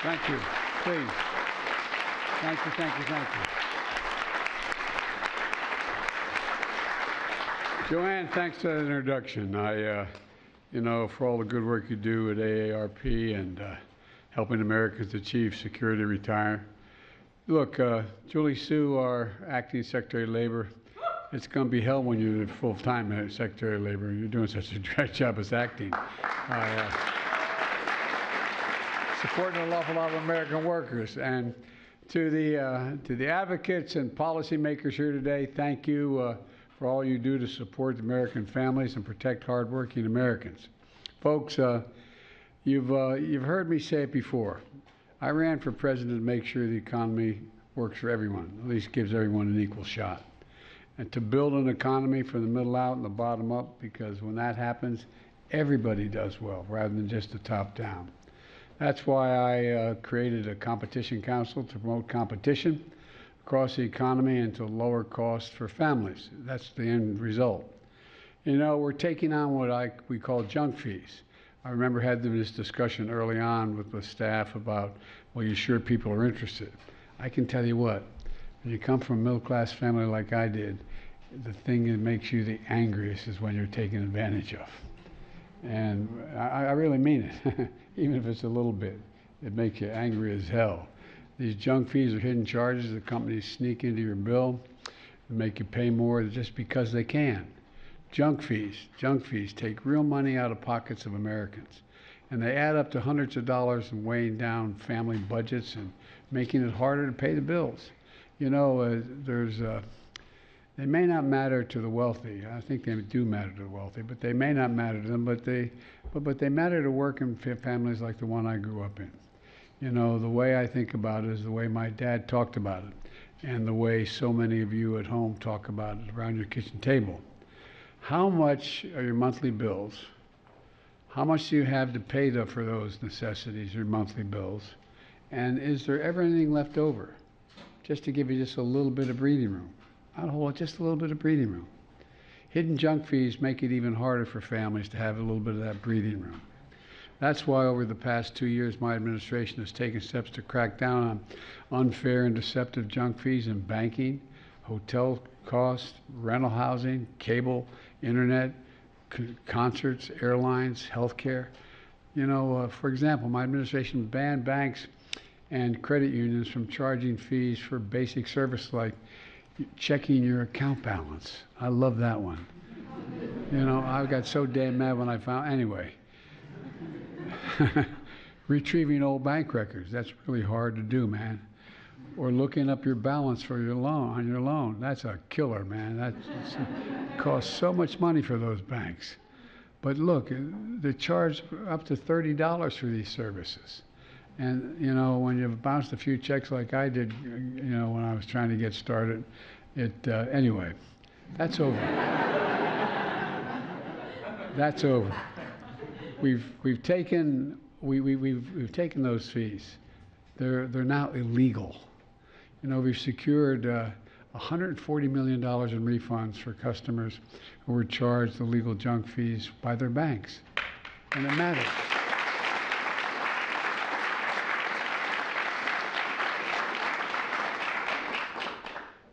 Thank you. Please. Thank you, thank you, thank you. Joanne, thanks for that introduction. For all the good work you do at AARP and helping Americans achieve security retire. Look, Julie Sue, our acting Secretary of Labor, it's going to be hell when you're full-time Secretary of Labor. You're doing such a great job as acting. Supporting an awful lot of American workers. And to the advocates and policymakers here today, thank you for all you do to support American families and protect hardworking Americans. Folks, you've heard me say it before. I ran for president to make sure the economy works for everyone, at least gives everyone an equal shot. And to build an economy from the middle out and the bottom up, because when that happens, everybody does well, rather than just the top down. That's why I created a competition council to promote competition across the economy and to lower costs for families. That's the end result. You know, we're taking on what we call junk fees. I remember having this discussion early on with the staff about, well, you sure people are interested? I can tell you what, when you come from a middle-class family like I did, the thing that makes you the angriest is when you're taken advantage of. And I really mean it, even if it's a little bit. It makes you angry as hell. These junk fees are hidden charges that companies sneak into your bill and make you pay more just because they can. Junk fees take real money out of pockets of Americans. And they add up to hundreds of dollars and weighing down family budgets and making it harder to pay the bills. You know, they may not matter to the wealthy. I think they do matter to the wealthy, but they may not matter to them, but they matter to working families like the one I grew up in. You know, the way I think about it is the way my dad talked about it, and the way so many of you at home talk about it around your kitchen table. How much are your monthly bills? How much do you have to pay for those necessities, your monthly bills? And is there ever anything left over? Just to give you just a little bit of breathing room. I'll hold just a little bit of breathing room. Hidden junk fees make it even harder for families to have a little bit of that breathing room. That's why over the past 2 years, my administration has taken steps to crack down on unfair and deceptive junk fees in banking, hotel costs, rental housing, cable, internet, concerts, airlines, healthcare. You know, for example, my administration banned banks and credit unions from charging fees for basic service like checking your account balance. I love that one. You know, I got so damn mad when I found, anyway. Retrieving old bank records, that's really hard to do, man. Or looking up your balance for your loan, on your loan. That's a killer, man. That costs so much money for those banks. But look, they charge up to $30 for these services. And, you know, when you've bounced a few checks like I did, you know, when I was trying to get started, anyway, that's over. That's over. We've taken those fees. They're now illegal. You know, we've secured $140 million in refunds for customers who were charged illegal junk fees by their banks. And it matters.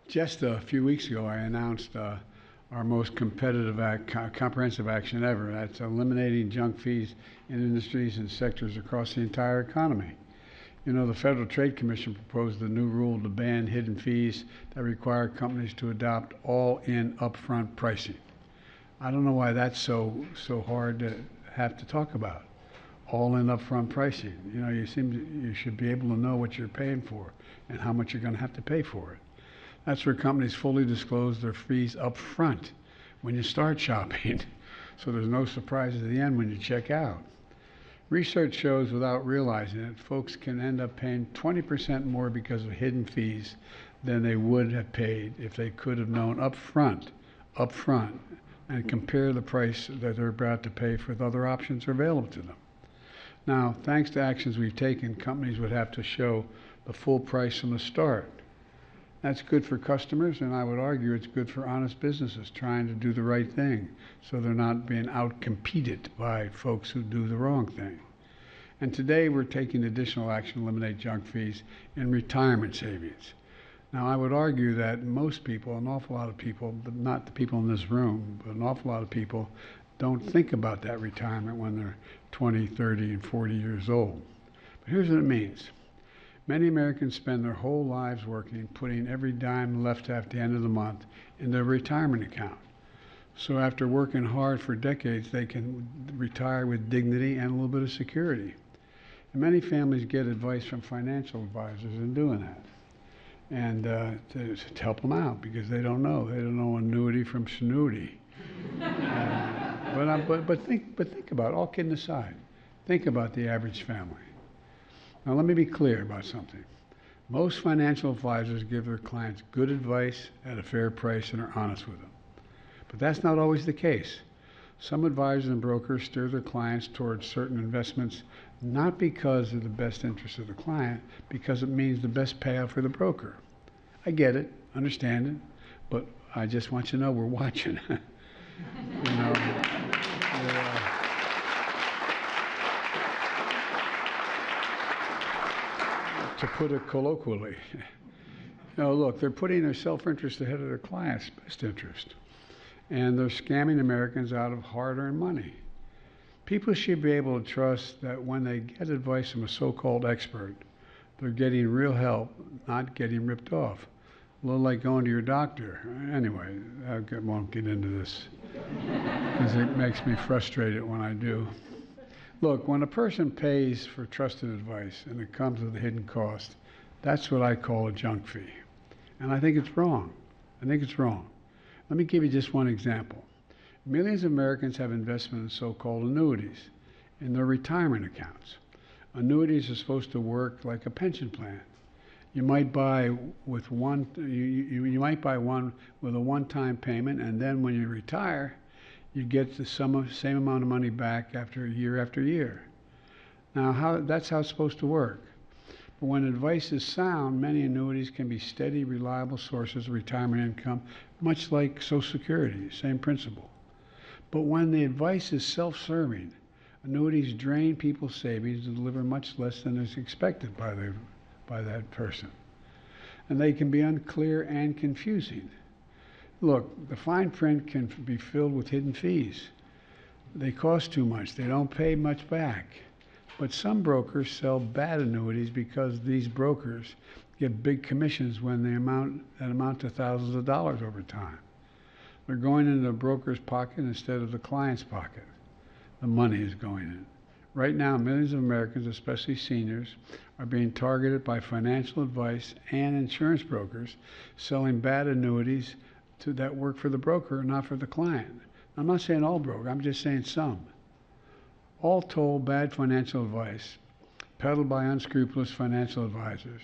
Just a few weeks ago, I announced our most competitive comprehensive action ever. That's eliminating junk fees in industries and sectors across the entire economy. You know, the Federal Trade Commission proposed a new rule to ban hidden fees that require companies to adopt all-in upfront pricing. I don't know why that's so hard to have to talk about. All-in upfront pricing. You know, you should be able to know what you're paying for and how much you're going to have to pay for it. That's where companies fully disclose their fees up front when you start shopping, so there's no surprises at the end when you check out. Research shows, without realizing it, folks can end up paying 20% more because of hidden fees than they would have paid if they could have known up front, and compare the price that they're about to pay for the other options available to them. Now, thanks to actions we've taken, companies would have to show the full price from the start. That's good for customers, and I would argue it's good for honest businesses trying to do the right thing so they're not being out-competed by folks who do the wrong thing. And today we're taking additional action to eliminate junk fees in retirement savings. Now, I would argue that most people, an awful lot of people, but not the people in this room, but an awful lot of people don't think about that retirement when they're 20, 30, and 40 years old. But here's what it means. Many Americans spend their whole lives working, putting every dime left at the end of the month in their retirement account. So after working hard for decades, they can retire with dignity and a little bit of security. And many families get advice from financial advisors in doing that. And to help them out because they don't know. They don't know annuity from snooty. But think about it, all kidding aside. Think about the average family. Now let me be clear about something. Most financial advisors give their clients good advice at a fair price and are honest with them. But that's not always the case. Some advisors and brokers steer their clients towards certain investments not because of the best interest of the client, because it means the best payout for the broker. I get it, understand it, but I just want you to know we're watching. To put it colloquially, look, they're putting their self-interest ahead of their client's best interest, and they're scamming Americans out of hard-earned money. People should be able to trust that when they get advice from a so-called expert, they're getting real help, not getting ripped off. A little like going to your doctor. Anyway, I won't get into this because it makes me frustrated when I do. Look, when a person pays for trusted advice and it comes with a hidden cost, that's what I call a junk fee. And I think it's wrong. Let me give you just one example. Millions of Americans have investment in so-called annuities in their retirement accounts. Annuities are supposed to work like a pension plan. You might buy with one. You might buy one with a one-time payment, and then when you retire, you get the same amount of money back after year. Now, that's how it's supposed to work. But when advice is sound, many annuities can be steady, reliable sources of retirement income, much like Social Security, same principle. But when the advice is self-serving, annuities drain people's savings and deliver much less than is expected by that person. And they can be unclear and confusing. Look, the fine print can be filled with hidden fees. They cost too much. They don't pay much back. But some brokers sell bad annuities because these brokers get big commissions when they amount to thousands of dollars over time. They're going into the broker's pocket instead of the client's pocket. The money is going in. Right now, millions of Americans, especially seniors, are being targeted by financial advice and insurance brokers selling bad annuities that work for the broker and not for the client. I'm not saying all brokers, I'm just saying some. All told, bad financial advice, peddled by unscrupulous financial advisors,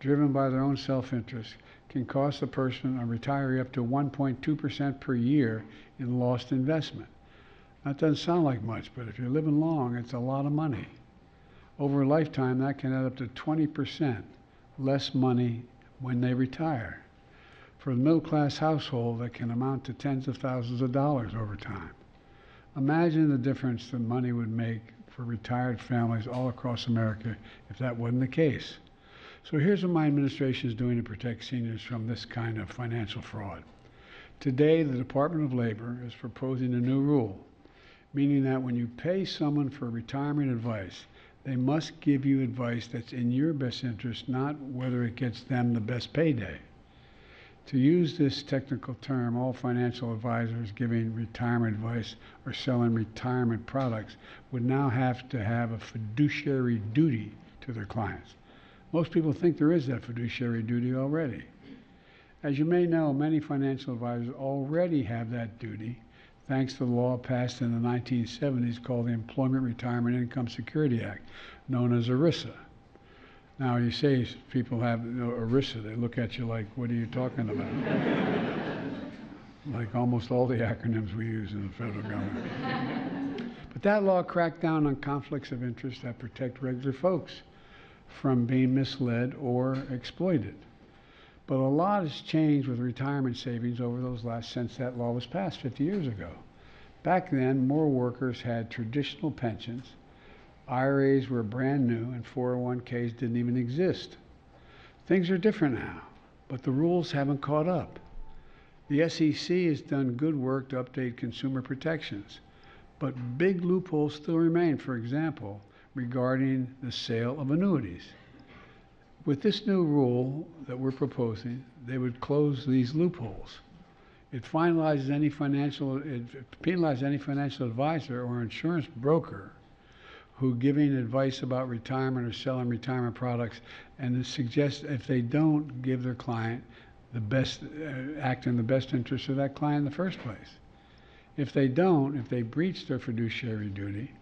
driven by their own self-interest, can cost a person, a retiree, up to 1.2% per year in lost investment. That doesn't sound like much, but if you're living long, it's a lot of money. Over a lifetime, that can add up to 20% less money when they retire. For a middle-class household, that can amount to tens of thousands of dollars over time. Imagine the difference the money would make for retired families all across America if that wasn't the case. So here's what my administration is doing to protect seniors from this kind of financial fraud. Today, the Department of Labor is proposing a new rule, meaning that when you pay someone for retirement advice, they must give you advice that's in your best interest, not whether it gets them the best payday. To use this technical term, all financial advisors giving retirement advice or selling retirement products would now have to have a fiduciary duty to their clients. Most people think there is that fiduciary duty already. As you may know, many financial advisors already have that duty, thanks to the law passed in the 1970s called the Employment Retirement Income Security Act, known as ERISA. Now, you say people have ERISA, they look at you like, what are you talking about? Like almost all the acronyms we use in the federal government. But that law cracked down on conflicts of interest that protect regular folks from being misled or exploited. But a lot has changed with retirement savings since that law was passed 50 years ago. Back then, more workers had traditional pensions, IRAs were brand new and 401ks didn't even exist. Things are different now, but the rules haven't caught up. The SEC has done good work to update consumer protections, but big loopholes still remain, for example, regarding the sale of annuities. With this new rule that we're proposing, they would close these loopholes. It penalizes any financial advisor or insurance broker who giving advice about retirement or selling retirement products and suggests if they don't give their client the best, act in the best interest of that client in the first place. If they don't, if they breach their fiduciary duty,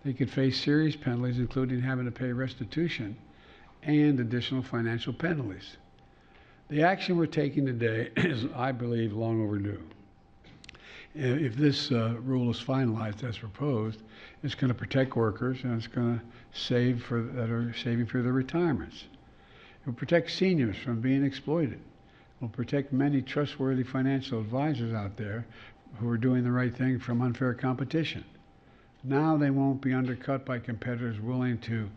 they could face serious penalties, including having to pay restitution and additional financial penalties. The action we're taking today is, I believe, long overdue. If this rule is finalized as proposed, it's going to protect workers and it's going to that are saving for their retirements. It will protect seniors from being exploited. It will protect many trustworthy financial advisors out there who are doing the right thing from unfair competition. Now they won't be undercut by competitors willing to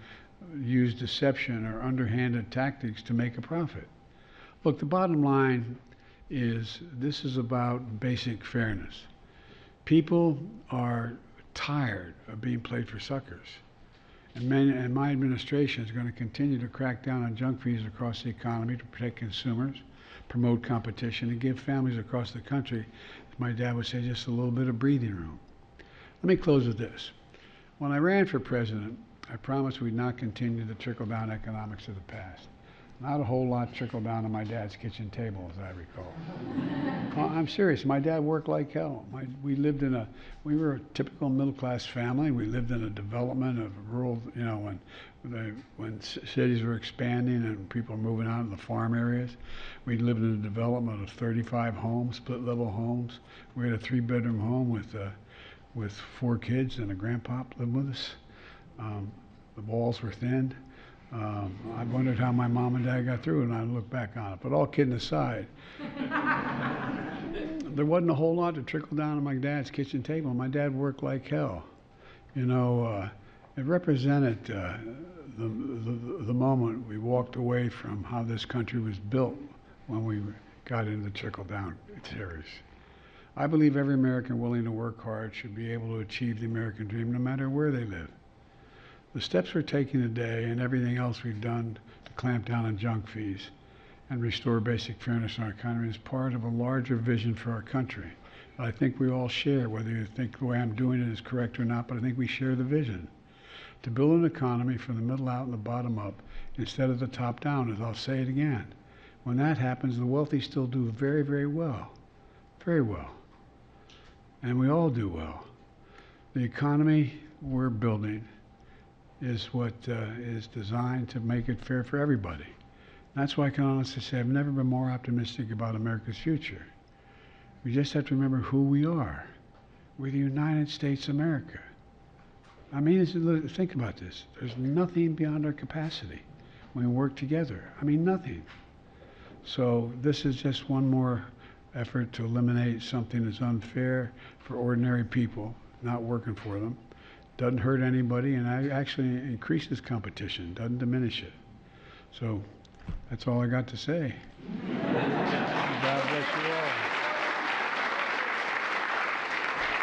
use deception or underhanded tactics to make a profit. Look, the bottom line is this is about basic fairness. People are tired of being played for suckers. And my administration is going to continue to crack down on junk fees across the economy to protect consumers, promote competition, and give families across the country, as my dad would say, just a little bit of breathing room. Let me close with this. When I ran for president, I promised we'd not continue the trickle-down economics of the past. Not a whole lot trickled down on my dad's kitchen table, as I recall. I'm serious. My dad worked like hell. We were a typical middle-class family. We lived in a development of rural, when cities were expanding and people were moving out in the farm areas. We lived in a development of 35 homes, split-level homes. We had a 3-bedroom home with 4 kids and a grandpa lived with us. The walls were thinned. I wondered how my mom and dad got through it, and I look back on it. But all kidding aside, there wasn't a whole lot to trickle down on my dad's kitchen table. My dad worked like hell. It represented the moment we walked away from how this country was built when we got into the trickle-down series. I believe every American willing to work hard should be able to achieve the American dream no matter where they live. The steps we're taking today and everything else we've done to clamp down on junk fees and restore basic fairness in our economy is part of a larger vision for our country. I think we all share, whether you think the way I'm doing it is correct or not, but I think we share the vision to build an economy from the middle out and the bottom up instead of the top down, as I'll say it again. When that happens, the wealthy still do very, very well. Very well. And we all do well. The economy we're building is what is designed to make it fair for everybody. That's why I can honestly say I've never been more optimistic about America's future. We just have to remember who we are. We're the United States of America. I mean, think about this. There's nothing beyond our capacity when we work together. I mean, nothing. So this is just one more effort to eliminate something that's unfair for ordinary people, not working for them. Doesn't hurt anybody, and actually increases competition, doesn't diminish it. So that's all I got to say.